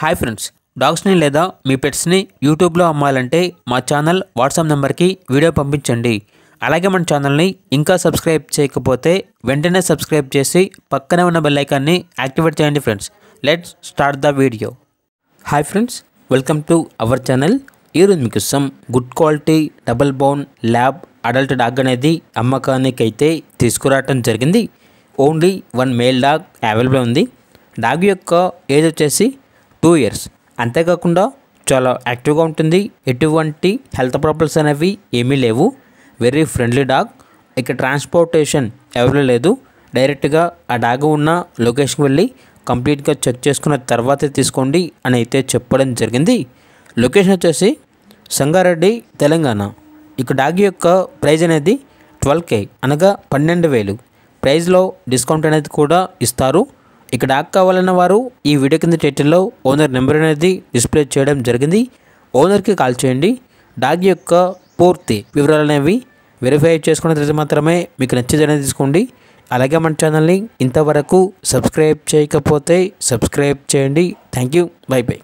Hi friends, డాగ్స్ని లేదా మీ పెట్స్ని యూట్యూబ్లో అమ్మాలంటే మా ఛానల్ వాట్సాప్ నెంబర్కి వీడియో పంపించండి. అలాగే మన ఛానల్ని ఇంకా సబ్స్క్రైబ్ చేయకపోతే వెంటనే సబ్స్క్రైబ్ చేసి పక్కనే ఉన్న బెల్ ఐకాన్ని యాక్టివేట్ చేయండి friends. Let's start the video. Hi friends, welcome to our channel. ఈరోజు మీకోసం good quality double bone lab adult dog అనేది అమ్మకానికి అయితే తీసుకురావటం జరిగింది. ఓన్లీ 1 మేల్ డాగ్ అవైలబుల్ ఉంది. డాగ్ యొక్క ఏజ్ వచ్చేసి 2 years. అంతేకాకుండా చాలా యాక్టివ్గా ఉంటుంది. ఎటువంటి హెల్త్ ప్రాబ్లమ్స్ అనేవి ఏమీ లేవు. Very friendly dog. ఇక ట్రాన్స్పోర్టేషన్ అవైలబుల్ లేదు. డైరెక్ట్గా ఆ డాగ్ ఉన్న లొకేషన్కి వెళ్ళి కంప్లీట్గా చెక్ చేసుకున్న తర్వాతే తీసుకోండి అని అయితే చెప్పడం జరిగింది. లొకేషన్ వచ్చేసి సంగారెడ్డి, తెలంగాణ. ఇక డాగ్ యొక్క ప్రైజ్ అనేది 12K అనగా 12,000. ప్రైజ్లో డిస్కౌంట్ అనేది కూడా ఇస్తారు. ఇక డాగ్ కావాలన్న వారు ఈ వీడియో కింద టైటిల్లో ఓనర్ నెంబర్ అనేది డిస్ప్లే చేయడం జరిగింది. ఓనర్కి కాల్ చేయండి. డాగ్ యొక్క పూర్తి వివరాలు అనేవి వెరిఫై చేసుకున్న తర్వాత మాత్రమే మీకు నచ్చేది అనేది తీసుకోండి. అలాగే మన ఛానల్ని ఇంతవరకు సబ్స్క్రైబ్ చేయకపోతే సబ్స్క్రైబ్ చేయండి. Thank you. By by.